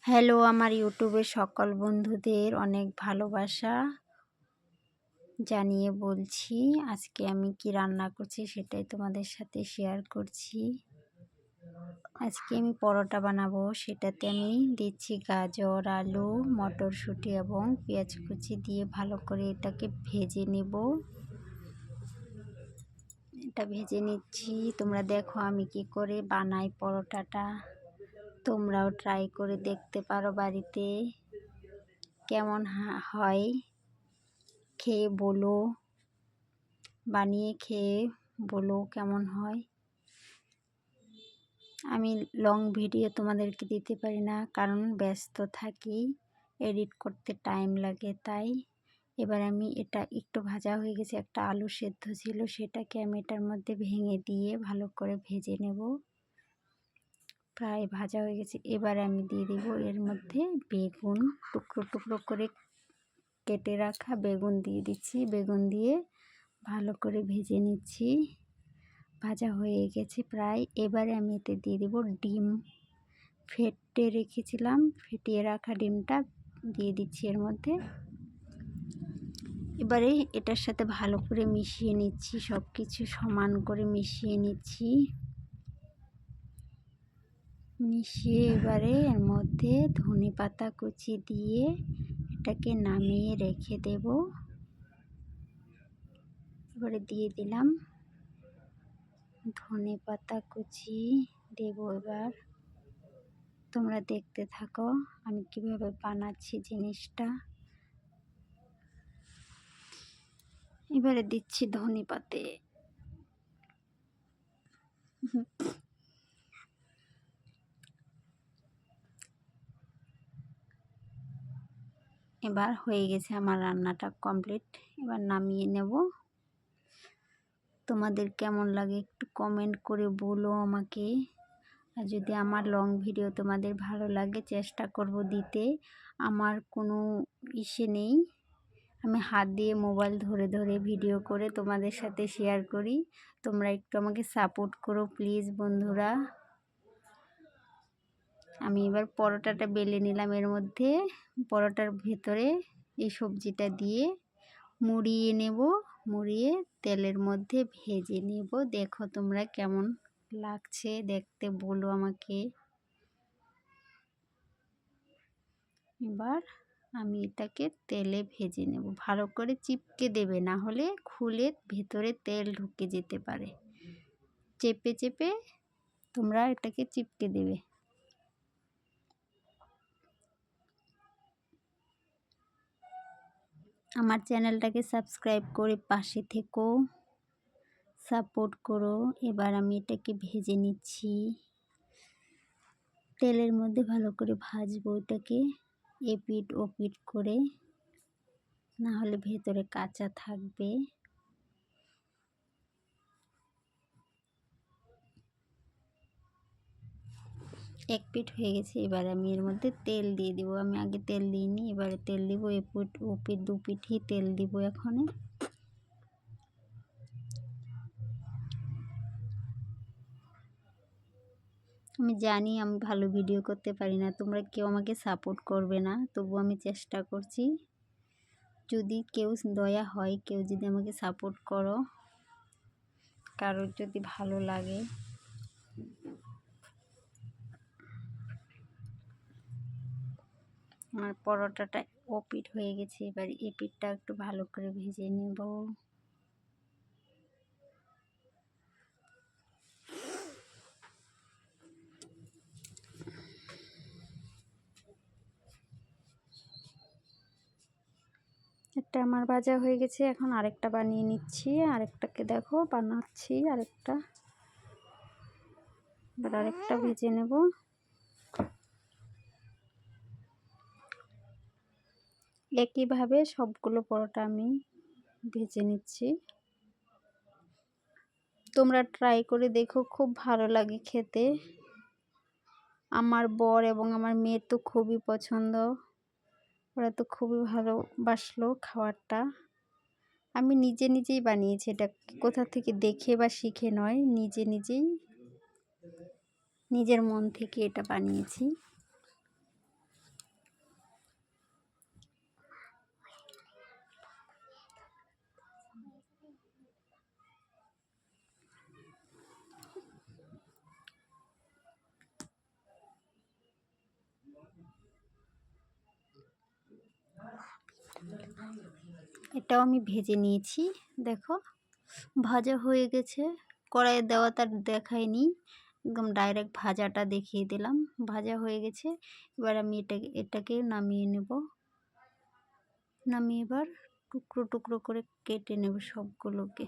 Hello, আমার ইউটিউবের সকল বন্ধুদের অনেক ভালোবাসা জানিয়ে বলছি। আজকে আমি কি রান্না করছি সেটাই তোমাদের সাথে শেয়ার করছি। আজকে আমি পরোটা বানাবো, সেটাতে আমি দিচ্ছি গাজর, আলু, মটরশুঁটি এবং পেঁয়াজ কুচি দিয়ে ভালো করে এটাকে ভেজে নেব। এটা ভেজে নিচ্ছি। তোমরা দেখো আমি কি করে বানাই পরোটাটা। তোমরাও ট্রাই করে দেখতে পারো বাড়িতে, কেমন হয় খেয়ে বলো, বানিয়ে খেয়ে বলো কেমন হয়। আমি লং ভিডিও তোমাদেরকে দিতে পারি না, কারণ ব্যস্ত থাকি, এডিট করতে টাইম লাগে। তাই এবার আমি এটা একটু ভাজা হয়ে গেছে, একটা আলু সেদ্ধ ছিল সেটাকে আমি এটার মধ্যে ভেঙে দিয়ে ভালো করে ভেজে নেব। প্রায় ভাজা হয়ে গেছে। এবার আমি দিয়ে দেব এর মধ্যে বেগুন, টুকরো টুকরো করে কেটে রাখা বেগুন দিয়ে দিচ্ছি। বেগুন দিয়ে ভালো করে ভেজে নিচ্ছি। ভাজা হয়ে গেছে প্রায়। এবারে আমি এতে দিয়ে দেব ডিম, ফেটে রেখেছিলাম, ফেটিয়ে রাখা ডিমটা দিয়ে দিচ্ছি এর মধ্যে। এবারে এটার সাথে ভালো করে মিশিয়ে নিচ্ছি, সব কিছু সমান করে মিশিয়ে নিচ্ছি। মিশিয়ে এবারে এর মধ্যে ধনেপাতা কুচি দিয়ে এটাকে নামিয়ে রেখে দেব। এবারে দিয়ে দিলাম ধনেপাতা কুচি, দেব এবার। তোমরা দেখতে থাকো আমি কিভাবে বানাচ্ছি জিনিসটা। এবারে দিচ্ছি ধনেপাতা। এবার হয়ে গেছে আমার রান্নাটা কমপ্লিট। এবার নামিয়ে নেব। তোমাদের কেমন লাগে একটু কমেন্ট করে বলো আমাকে। আর যদি আমার লং ভিডিও তোমাদের ভালো লাগে, চেষ্টা করব দিতে। আমার কোনো ইসে নেই, আমি হাত দিয়ে মোবাইল ধরে ধরে ভিডিও করে তোমাদের সাথে শেয়ার করি। তোমরা একটু আমাকে সাপোর্ট করো প্লিজ বন্ধুরা। আমি এবার পরোটাটা বেলে নিলাম, এর মধ্যে পরোটার ভেতরে এই সবজিটা দিয়ে মুড়িয়ে নেব। মুড়িয়ে তেলের মধ্যে ভেজে নেব। দেখো তোমরা কেমন লাগছে দেখতে বলো আমাকে। এবার আমি এটাকে তেলে ভেজে নেব। ভালো করে চিপকে দেবে, না হলে খুলে ভেতরে তেল ঢুকে যেতে পারে। চেপে চেপে তোমরা এটাকে চিপকে দেবে। আমার চ্যানেলটাকে সাবস্ক্রাইব করে পাশে থেকো, সাপোর্ট করো। এবার আমি এটাকে ভেজে নিচ্ছি তেলের মধ্যে, ভালো করে ভাজবো এটাকে এপিট ওপিট করে, না হলে ভেতরে কাঁচা থাকবে। এক পিঠ হয়ে গেছে। এবার আমি এর মধ্যে তেল দিয়ে দিব। আমি আগে তেল দিইনি, এবারে তেল দিব। এপিট ওপিট দু পিঠই তেল দিব এখন। আমি জানি আমি ভালো ভিডিও করতে পারি না, তোমরা কেউ আমাকে সাপোর্ট করবে না, তবু আমি চেষ্টা করছি। যদি কেউ দয়া হয়, কেউ যদি আমাকে সাপোর্ট করো, কারোর যদি ভালো লাগে। আমার পরোটাটা ওপিট হয়ে গেছে। এবার এই পিঠটা একটু ভালো করে ভেজে নেব। একটা আমার ভাজা হয়ে গেছে, এখন আরেকটা বানিয়ে নিচ্ছি। আরেকটাকে দেখো বানাচ্ছি আরেকটা। এবার আরেকটা ভেজে নেব। একইভাবে সবগুলো পরোটা আমি ভেজে নিচ্ছি। তোমরা ট্রাই করে দেখো, খুব ভালো লাগে খেতে। আমার বর এবং আমার মেয়ের তো খুবই পছন্দ, ওরা তো খুবই ভালোবাসলো খাবারটা। আমি নিজে নিজেই বানিয়েছি এটা, কোথা থেকে দেখে বা শিখে নয়, নিজে নিজেই নিজের মন থেকে এটা বানিয়েছি। এটাও আমি ভেজে নিয়েছি। দেখো ভাজা হয়ে গেছে, কড়াইয়ে দেওয়া তার দেখায়নি, একদম ডাইরেক্ট ভাজাটা দেখিয়ে দিলাম। ভাজা হয়ে গেছে, এবার আমি এটাকে নামিয়ে নেব। নামিয়ে এবার টুকরো টুকরো করে কেটে নেব সবগুলোকে।